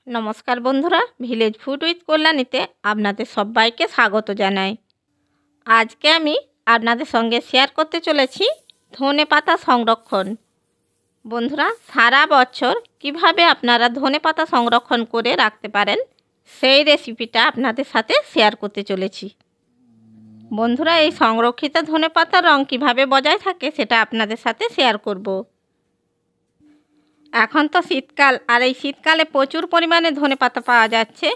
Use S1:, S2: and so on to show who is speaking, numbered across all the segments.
S1: নমস্কার বন্ধুরা, village food with কল্যাণীতে আপনাদের সবাইকে স্বাগত জানাই। আজকে আমি আপনাদের সঙ্গে শেয়ার করতে চলেছি ধনেপাতা সংরক্ষণ। বন্ধুরা, সারা বছর কিভাবে আপনারা ধনেপাতা সংরক্ষণ করে রাখতে পারেন সেই রেসিপিটা আপনাদের সাথে শেয়ার করতে চলেছি। বন্ধুরা, এই সংরক্ষিত ধনেপাতার রং কিভাবে বজায় থাকে সেটা আপনাদের সাথে শেয়ার করব। এখন তো শীতকাল, আর এই শীতকালে প্রচুর পরিমাণে ধনেপাতা পাওয়া যাচ্ছে।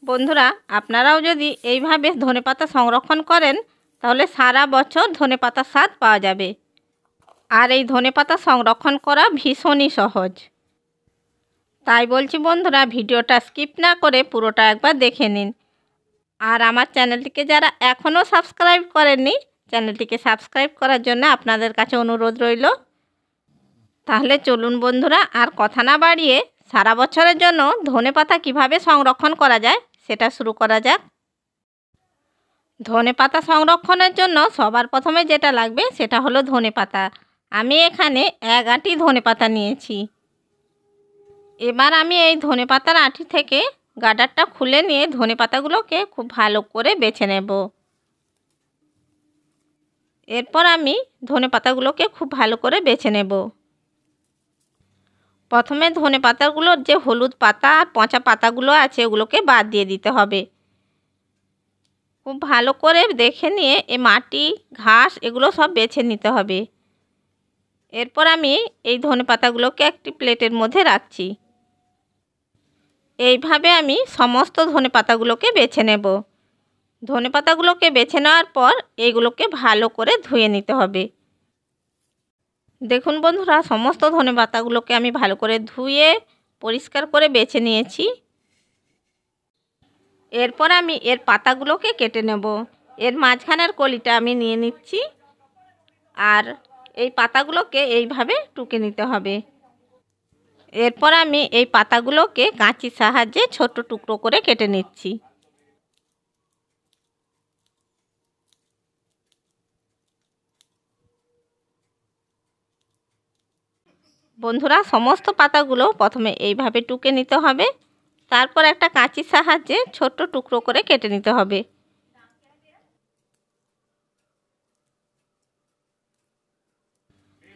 S1: বন্ধুরা, আপনারাও যদি এইভাবে ধনেপাতা সংরক্ষণ করেন তাহলে সারা বছর ধনেপাতার স্বাদ পাওয়া যাবে। আর এই ধনেপাতা সংরক্ষণ করা ভীষণই সহজ। তাই বলছি বন্ধুরা, ভিডিওটা স্কিপ না করে পুরোটা একবার দেখে নিন। আর আমার চ্যানেলটিকে যারা এখনও সাবস্ক্রাইব করেননি, চ্যানেলটিকে সাবস্ক্রাইব করার জন্য আপনাদের কাছে অনুরোধ রইল। তাহলে চলুন বন্ধুরা, আর কথা না বাড়িয়ে সারা বছরের জন্য ধনেপাতা কিভাবে সংরক্ষণ করা যায় সেটা শুরু করা যাক। ধনেপাতা সংরক্ষণের জন্য সবার প্রথমে যেটা লাগবে সেটা হলো ধনেপাতা। আমি এখানে 1 আঁটি ধনেপাতা নিয়েছি। এবার আমি এই ধনেপাতার আঁটি থেকে গাডারটা খুলে নিয়ে ধনেপাতাগুলোকে খুব ভালো করে বেছে নেব। এরপর আমি ধনেপাতাগুলোকে খুব ভালো করে বেছে নেব। প্রথমে ধনেপাতাগুলোর যে হলুদ পাতা আর পচা পাতাগুলো আছে ওগুলোকে বাদ দিয়ে দিতে হবে। খুব ভালো করে দেখে নিয়ে এই মাটি, ঘাস এগুলো সব বেছে নিতে হবে। এরপর আমি এই ধনেপাতাগুলোকে একটি প্লেটের মধ্যে রাখছি। এইভাবে আমি সমস্ত ধনেপাতাগুলোকে বেছে নেব। ধনেপাতাগুলোকে বেছে নেওয়ার পর এইগুলোকে ভালো করে ধুয়ে নিতে হবে। দেখুন বন্ধুরা, সমস্ত ধনেপাতাগুলোকে আমি ভালো করে ধুয়ে পরিষ্কার করে বেছে নিয়েছি। এরপর আমি এর পাতাগুলোকে কেটে নেব। এর মাঝখানের কলিটা আমি নিয়ে নিচ্ছি, আর এই পাতাগুলোকে এইভাবে টুকে নিতে হবে। এরপর আমি এই পাতাগুলোকে কাঁচির সাহায্যে ছোট টুকরো করে কেটে নিচ্ছি। বন্ধুরা, সমস্ত পাতাগুলো প্রথমে এইভাবে টুকে নিতে হবে, তারপর একটা কাঁচির সাহায্যে ছোট টুকরো করে কেটে নিতে হবে।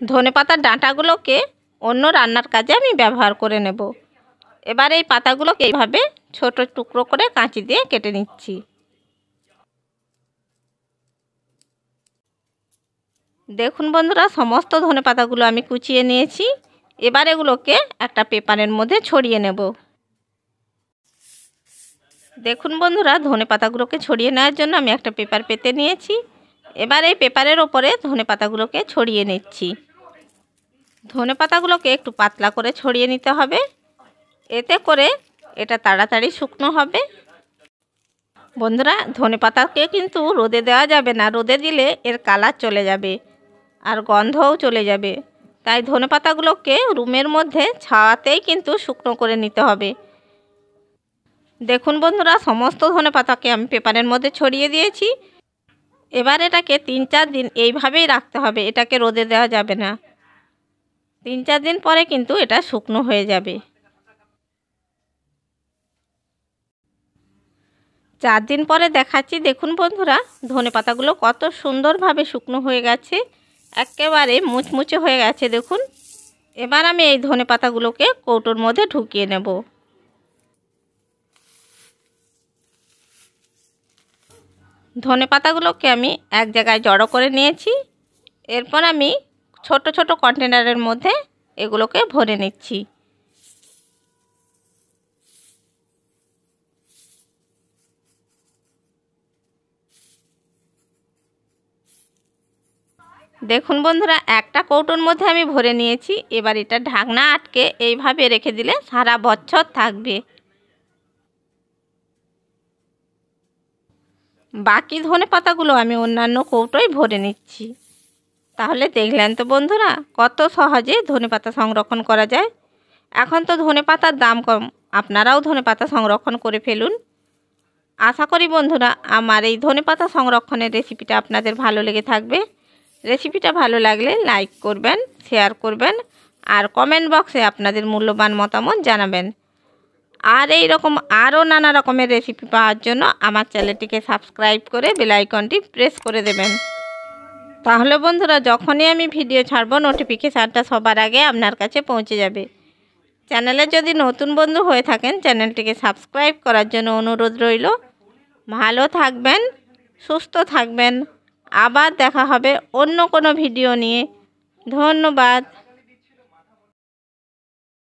S1: ধনেপাতার ডাঁটাগুলোকে অন্য রান্নার কাজে আমি ব্যবহার করে নেব। এবার এই পাতাগুলোকে এইভাবে ছোট টুকরো করে কাঁচি দিয়ে কেটে নিচ্ছি। দেখুন বন্ধুরা, সমস্ত ধনেপাতাগুলো আমি কুচিয়ে নিয়েছি। এবার এগুলোকে একটা পেপারের মধ্যে ছড়িয়ে নেব। দেখুন বন্ধুরা, ধনেপাতাগুলোকে ছড়িয়ে নেওয়ার জন্য আমি একটা পেপার পেতে নিয়েছি। এবার এই পেপারের ওপরে ধনেপাতাগুলোকে ছড়িয়ে নিচ্ছি। ধনেপাতাগুলোকে একটু পাতলা করে ছড়িয়ে নিতে হবে, এতে করে এটা তাড়াতাড়ি শুকনো হবে। বন্ধুরা, ধনেপাতাকে কিন্তু রোদে দেওয়া যাবে না। রোদে দিলে এর কালার চলে যাবে আর গন্ধও চলে যাবে। তাই ধনেপাতাগুলোকে রুমের মধ্যে ছাওয়াতেই কিন্তু শুকনো করে নিতে হবে। দেখুন বন্ধুরা, সমস্ত ধনেপাতাকে আমি পেপারের মধ্যে ছড়িয়ে দিয়েছি। এবার এটাকে 3-4 দিন এইভাবেই রাখতে হবে। এটাকে রোদে দেওয়া যাবে না। 3-4 দিন পরে কিন্তু এটা শুকনো হয়ে যাবে। 4 দিন পরে দেখাচ্ছি। দেখুন বন্ধুরা, ধনেপাতাগুলো কত সুন্দরভাবে শুকনো হয়ে গেছে, একেবারে মুচমুচে হয়ে গেছে দেখুন। এবার আমি এই ধনেপাতাগুলোকে কৌটোর মধ্যে ঢুকিয়ে নেব। ধনেপাতাগুলোকে আমি এক জায়গায় জড়ো করে নিয়েছি। এরপর আমি ছোট ছোট কন্টেনারের মধ্যে এগুলোকে ভরে নিচ্ছি। দেখুন বন্ধুরা, একটা কৌটোর মধ্যে আমি ভরে নিয়েছি। এবার এটা ঢাকনা আটকে এইভাবে রেখে দিলে সারা বছর থাকবে। বাকি ধনেপাতাগুলো আমি অন্যান্য কৌটোয় ভরে নিচ্ছি। তাহলে দেখলেন তো বন্ধুরা, কত সহজে ধনেপাতা সংরক্ষণ করা যায়। এখন তো ধনেপাতার দাম কম, আপনারাও ধনেপাতা সংরক্ষণ করে ফেলুন। আশা করি বন্ধুরা, আমার এই ধনেপাতা সংরক্ষণের রেসিপিটা আপনাদের ভালো লেগে থাকবে। রেসিপিটা ভালো লাগলে লাইক করবেন, শেয়ার করবেন, আর কমেন্ট বক্সে আপনাদের মূল্যবান মতামত জানাবেন। আর এই রকম আরও নানা রকমের রেসিপি পাওয়ার জন্য আমার চ্যানেলটিকে সাবস্ক্রাইব করে বেল আইকনটি প্রেস করে দেবেন। তাহলে বন্ধুরা যখনই আমি ভিডিও ছাড়ব নোটিফিকেশানটা সবার আগে আপনার কাছে পৌঁছে যাবে। চ্যানেলে যদি নতুন বন্ধু হয়ে থাকেন চ্যানেলটিকে সাবস্ক্রাইব করার জন্য অনুরোধ রইল। ভালো থাকবেন, সুস্থ থাকবেন। আবার দেখা হবে অন্য কোনো ভিডিও নিয়ে। ধন্যবাদ।